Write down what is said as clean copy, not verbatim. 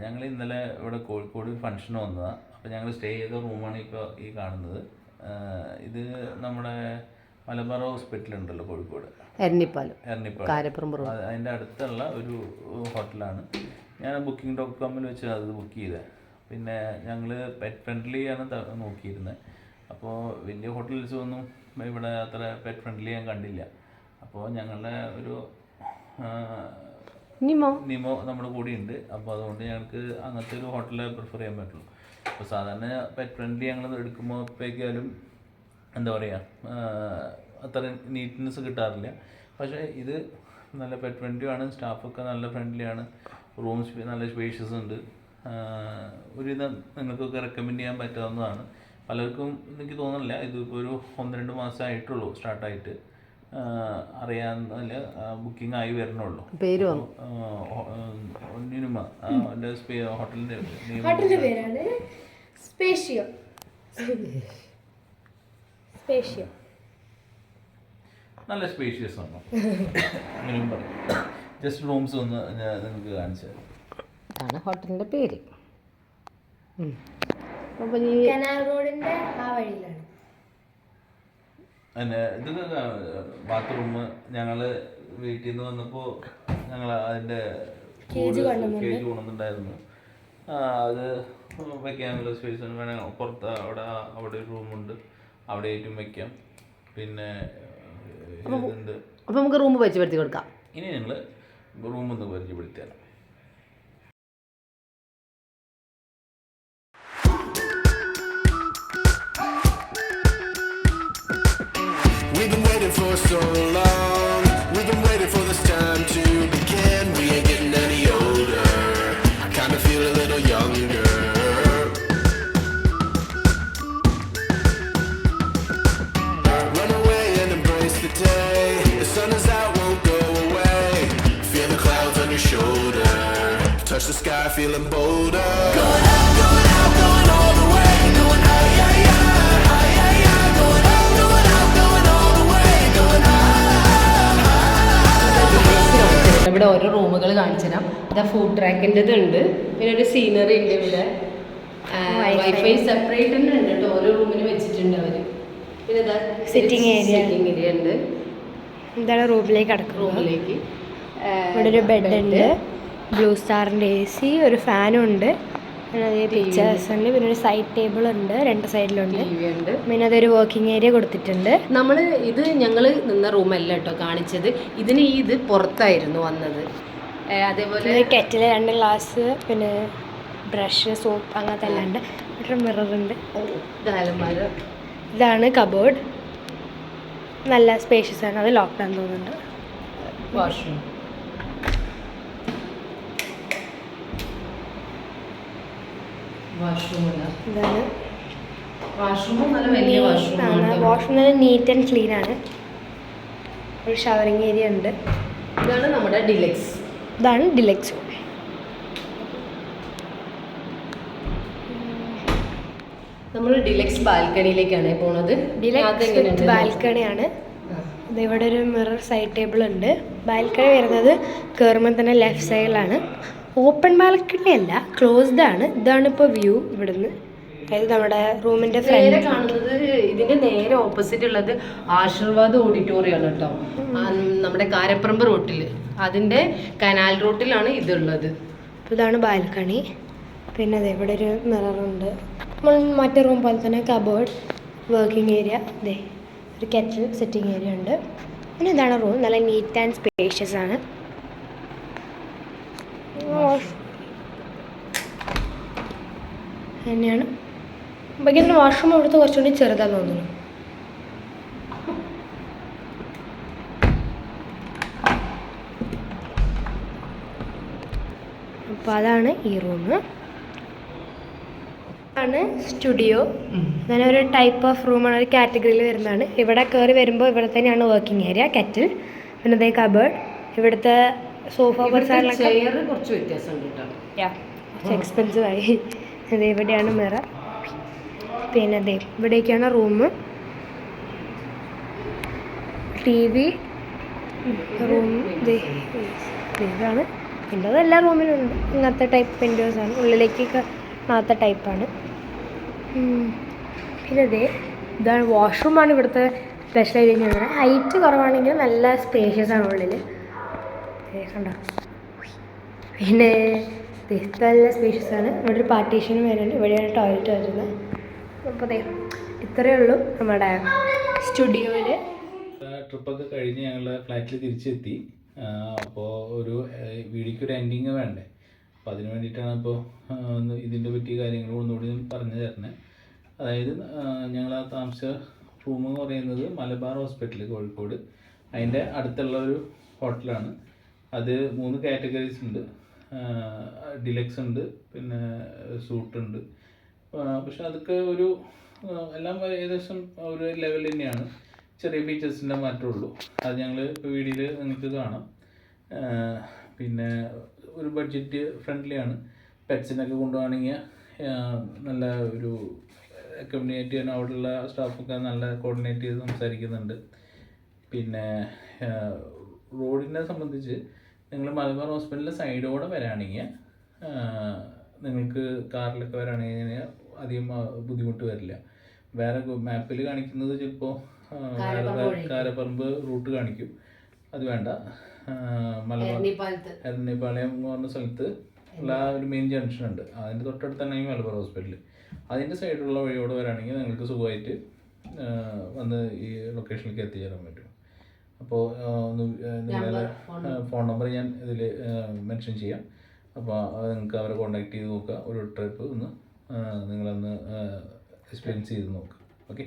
ഞങ്ങൾ ഇന്നലെ ഇവിടെ കോഴിക്കോട് ഫംഗ്ഷന് വന്നതാണ്. അപ്പോൾ ഞങ്ങൾ സ്റ്റേ ചെയ്ത റൂമാണ് ഇപ്പോൾ ഈ കാണുന്നത്. ഇത് നമ്മുടെ മലബാർ ഹോസ്പിറ്റൽ ഉണ്ടല്ലോ കോഴിക്കോട്, എരണിപ്പാലം, അതിൻ്റെ അടുത്തുള്ള ഒരു ഹോട്ടലാണ്. ഞാൻ Booking.com വെച്ച് അത് ബുക്ക് ചെയ്തത്. പിന്നെ ഞങ്ങൾ പെറ്റ് ഫ്രണ്ട്ലി ആണ് നോക്കിയിരുന്നത്. അപ്പോൾ വലിയ ഹോട്ടൽസ് ഒന്നും ഇവിടെ അത്ര പെറ്റ് ഫ്രണ്ട്ലി ഞാൻ കണ്ടില്ല. അപ്പോൾ ഞങ്ങളുടെ ഒരു നിമോ നമ്മുടെ കൂടെ ഉണ്ട്. അപ്പോൾ അതുകൊണ്ട് ഞങ്ങൾക്ക് അങ്ങനത്തെ ഒരു ഹോട്ടലിൽ പ്രിഫർ ചെയ്യാൻ പറ്റുള്ളൂ. അപ്പോൾ സാധാരണ പെറ്റ് ഫ്രണ്ട്ലി ഞങ്ങൾ എടുക്കുമ്പോഴേക്കാലും എന്താ പറയുക, അത്ര നീറ്റ്നെസ് കിട്ടാറില്ല. പക്ഷേ ഇത് നല്ല പെറ്റ് ഫ്രണ്ട്ലി ആണ്, സ്റ്റാഫൊക്കെ നല്ല ഫ്രണ്ട്ലി ആണ്, റൂംസ് നല്ല സ്പേഷ്യസ് ഉണ്ട്. ഒരുവിധം നിങ്ങൾക്കൊക്കെ റെക്കമെൻഡ് ചെയ്യാൻ പറ്റാവുന്നതാണ്. പലർക്കും എനിക്ക് തോന്നുന്നില്ല, ഇതിപ്പോൾ ഒരു 1-2 മാസമായിട്ടുള്ളൂ സ്റ്റാർട്ടായിട്ട്, അറിയാവുന്നില്ല, ബുക്കിംഗ് ആയി വരണുള്ളൂ. പേര് നിനുമ, ഹോട്ടലിൻ്റെ പേരാണ് സ്പേഷ്യോ. നല്ല സ്പേഷ്യസ് ആണ്. അങ്ങനെയും പറയും. ജസ്റ്റ് റൂംസ് ഒന്ന് നിങ്ങൾക്ക് കാണിച്ചു തരാം. അതാണ് ഹോട്ടലിൻ്റെ പേര്. കനാൽ റോഡിന്റെ ആ വഴിയിലാണ്. പിന്നെ ഇതൊക്കെ ബാത്റൂം ഞങ്ങൾ വീട്ടിൽ നിന്ന് വന്നപ്പോൾ ഞങ്ങൾ അതിൻ്റെ കേജ് കൊണ്ടുവന്നിട്ടുണ്ടായിരുന്നു. അത് വയ്ക്കാനുള്ള സ്പേസ് വേണമെങ്കിൽ പുറത്ത് അവിടെ ഒരു റൂമുണ്ട്, അവിടെ ആയിട്ടും വയ്ക്കാം. പിന്നെ ഇതുണ്ട്. അപ്പോൾ നമുക്ക് റൂം പരിചയപ്പെടുത്തി കൊടുക്കാം. ഇനി ഞങ്ങൾ റൂമൊന്ന് പരിചയപ്പെടുത്തി തരാം. We've been waiting for so long. We've been waiting for this time to begin. We ain't getting any older. I kinda feel a little younger. Run away and embrace the day. The sun is out, won't go away. Feel the clouds on your shoulder. Touch the sky, feeling bolder. Going out, going out, going all the way. Going high, high, high, high, high, high. Going out, going out, going all the way. Going high. ഇവിടെ ഓരോ റൂമുകൾ കാണിച്ചു തരാം. ഇതാ food ട്രാക്കിൻ്റെത് ഉണ്ട്, പിന്നെ ഒരു scenery ഉണ്ട്, ഇവിടെ വൈഫൈ സെപ്പറേറ്റ് തന്നെ ഉണ്ട് കേട്ടോ, ഓരോ റൂമിന് വെച്ചിട്ടുണ്ട് അവർ. പിന്നെ ഇതാ സിറ്റിംഗ് ഏരിയ ഉണ്ട്. ഇതാണ് റൂമിലേക്ക് കിടക്കും. റൂമിലേക്ക് ഇവിടെ ഒരു ബെഡ് ഉണ്ട്, ബ്ലൂ സ്റ്റാറിൻ്റെ AC, ഒരു ഫാനും ഉണ്ട്, പിന്നെ അതേ പിക്ചേഴ്സ് ഉണ്ട്, പിന്നെ ഒരു സൈഡ് ടേബിൾ ഉണ്ട്, 2 സൈഡിലുണ്ട്, പിന്നെ അതൊരു വർക്കിംഗ് ഏരിയ കൊടുത്തിട്ടുണ്ട്. നമ്മൾ ഇത് ഞങ്ങൾ നിന്ന റൂമല്ല കേട്ടോ കാണിച്ചത്, ഇത് പുറത്തായിരുന്നു വന്നത്. അതേപോലെ കെറ്റിൽ, 2 ഗ്ലാസ്, പിന്നെ ബ്രഷ്, സോപ്പ്, അങ്ങനത്തെ എല്ലാം ഉണ്ട്. ഒരു മിറർ ഉണ്ട്. ഇതാണ് കബോർഡ്, നല്ല സ്പേഷ്യസ് ആണ്, അത് ലോക്ക്ഡൗൺ തോന്നുന്നുണ്ട്. വാഷ്റൂം, ഇതാണ് വാഷ്റൂം, നല്ല വലിയ വാഷ്റൂം. വാഷ്റൂം നല്ല നീറ്റ് ആൻഡ് ക്ലീൻ ആണ്. ഒരു ഷവറിങ് ഏരിയ ഉണ്ട്. ഇതാണ് നമ്മുടെ ഡിലക്സ്. ഇതാണ് ഡിലക്സ്. നമ്മൾ ഡിലക്സ് ബാൽക്കണിയിലേക്കാണ് പോണത്. ഡിലക്സ് ബാൽക്കണിയാണ്. ഇവിടെ ഒരു മിറർ സൈഡ് ടേബിൾ ഉണ്ട്. ബാൽക്കണി വരുന്നത് കയറുമ്പോൾ തന്നെ ലെഫ്റ്റ് സൈഡിലാണ്. ഓപ്പൺ ബാൽക്കണി അല്ല, ക്ലോസ്ഡ് ആണ്. ഇതാണ് ഇപ്പോൾ വ്യൂ ഇവിടുന്ന്, അതായത് നമ്മുടെ റൂമിൻ്റെ ഫ്രണ്ട് കാണുന്നത്. ഇതിൻ്റെ നേരെ ഓപ്പോസിറ്റ് ഉള്ളത് ആശീർവാദ് ഓഡിറ്റോറിയം ആണ് കേട്ടോ, നമ്മുടെ കാരപ്പറമ്പ് റോട്ടിൽ, അതിൻ്റെ കനാൽ റോട്ടിലാണ് ഇതുള്ളത്. ഇതാണ് ബാൽക്കണി. പിന്നെ അതെ ഇവിടെ ഒരു മിററുണ്ട്. നമ്മൾ മറ്റേ റൂം പോലെ തന്നെ കബോർഡ്, വർക്കിംഗ് ഏരിയ, അതെ ഒരു കെറ്റിൽ, സിറ്റിംഗ് ഏരിയ ഉണ്ട്. പിന്നെ ഇതാണ് റൂം, നല്ല നീറ്റ് ആൻഡ് സ്പേഷ്യസ് ആണ്. തന്നെയാണ്. ബാക്കി വാഷ്റൂം അവിടുത്തെ കുറച്ചുകൂടി ചെറുതാന്ന് തോന്നുന്നു. അപ്പോൾ അതാണ് ഈ റൂം. ആണ് സ്റ്റുഡിയോ. അങ്ങനെ ഒരു ടൈപ്പ് ഓഫ് റൂമാണ്, ഒരു കാറ്റഗറിയിൽ വരുന്നതാണ്. ഇവിടെ കയറി വരുമ്പോൾ ഇവിടെ തന്നെയാണ് വർക്കിംഗ് ഏരിയ, കെറ്റിൽ, പിന്നെ അതേ കബേർഡ്, ഇവിടുത്തെ സോഫ കുറച്ച് വ്യത്യാസമുണ്ട് കേട്ടോ, കുറച്ച് എക്സ്പെൻസീവ് ആയി. അതെ ഇവിടെയാണ് മിറർ, പിന്നെ അതെ ഇവിടേക്കാണ് റൂം, TV, റൂം. ഇതാണ് വിൻഡോസ് എല്ലാ റൂമിലും ഉണ്ട്. ഇങ്ങനത്തെ ടൈപ്പ് വിൻഡോസാണ്, ഉള്ളിലേക്കൊക്കെ കാണാത്ത ടൈപ്പാണ്. പിന്നെ ഇതാണ് വാഷ്റൂമാണ് ഇവിടുത്തെ സ്പെഷ്യൽ ഏരിയ. ഹൈറ്റ് കുറവാണെങ്കിൽ നല്ല സ്പേഷ്യസ് ആണ് ഉള്ളിൽ, കണ്ടോ. പിന്നെ നല്ല സ്പേഷ്യസ് ആണ്. ഇവിടെ ഒരു പാർട്ടീഷനും വരുന്നുണ്ട്, ഇവിടെയാണ് ടോയ്ലറ്റ് വരുന്നത്. അപ്പോൾ ഇത്രയേ ഉള്ളൂ നമ്മുടെ സ്റ്റുഡിയോയിൽ. ട്രിപ്പൊക്കെ കഴിഞ്ഞ് ഞങ്ങൾ ഫ്ലാറ്റിൽ തിരിച്ചെത്തി. അപ്പോൾ ഒരു വീഡിയോയ്ക്ക് ഒരു എൻഡിങ് വേണ്ടേ, അപ്പോൾ അതിന് വേണ്ടിയിട്ടാണ് ഇപ്പോൾ ഇതിൻ്റെ പറ്റിയ കാര്യങ്ങൾ ഒന്നുകൂടി പറഞ്ഞു തരുന്നത്. അതായത് ഞങ്ങൾ ആ താമസിച്ച റൂം എന്ന് പറയുന്നത് മലബാർ ഹോസ്പിറ്റൽ കോഴിക്കോട്, അതിൻ്റെ അടുത്തുള്ള ഒരു ഹോട്ടലാണ്. അത് 3 കാറ്റഗറീസ് ഉണ്ട്. ഡിലക്സ് ഉണ്ട്, പിന്നെ സൂട്ട് ഉണ്ട്. പക്ഷെ അതൊക്കെ ഒരു എല്ലാം ഏകദേശം ഒരു ലെവൽ തന്നെയാണ്. ചെറിയ ഫീച്ചേഴ്സിൻ്റെ മാറ്റമുള്ളൂ. അത് ഞങ്ങൾ ഇപ്പോൾ വീഡിയോയിൽ നിങ്ങൾക്ക് കാണാം. പിന്നെ ഒരു ബഡ്ജറ്റ് ഫ്രണ്ട്ലിയാണ്. പെറ്റ്സിനൊക്കെ കൊണ്ടുപോകണമെങ്കിൽ നല്ല ഒരു കമ്മ്യൂണിക്കേറ്റ് ചെയ്യാൻ അവിടെയുള്ള സ്റ്റാഫൊക്കെ നല്ല കോർഡിനേറ്റ് ചെയ്ത് സംസാരിക്കുന്നുണ്ട്. പിന്നെ റോഡിനെ സംബന്ധിച്ച് നിങ്ങൾ മലബാർ ഹോസ്പിറ്റലിൻ്റെ സൈഡോടെ വരാണെങ്കിൽ നിങ്ങൾക്ക് കാറിലൊക്കെ വരാണെങ്കിൽ അധികം ബുദ്ധിമുട്ട് വരില്ല. വേറെ മാപ്പിൽ കാണിക്കുന്നത് ചിലപ്പോൾ കാരപ്പറമ്പ് റൂട്ട് കാണിക്കും, അത് വേണ്ട. മലബാർ എരണിപ്പാളയം എന്ന് പറഞ്ഞ സ്ഥലത്ത് ഉള്ള ഒരു മെയിൻ ജംഗ്ഷൻ ഉണ്ട്, അതിൻ്റെ തൊട്ടടുത്ത് തന്നെ മലബാർ ഹോസ്പിറ്റൽ. അതിൻ്റെ സൈഡിലുള്ള വഴിയോടെ വരാണെങ്കിൽ നിങ്ങൾക്ക് സുഖമായിട്ട് വന്ന് ഈ ലൊക്കേഷനിലേക്ക് എത്തിച്ചേരാൻ പറ്റും. അപ്പോൾ നിങ്ങളുടെ ഫോൺ നമ്പർ ഞാൻ ഇതിൽ മെൻഷൻ ചെയ്യാം. അപ്പോൾ നിങ്ങൾക്ക് അവരെ കോൺടാക്ട് ചെയ്ത് നോക്കുക. ഒരു ട്രിപ്പ് ഒന്ന് നിങ്ങളൊന്ന് എക്സ്പീരിയൻസ് ചെയ്ത് നോക്കുക. ഓക്കെ.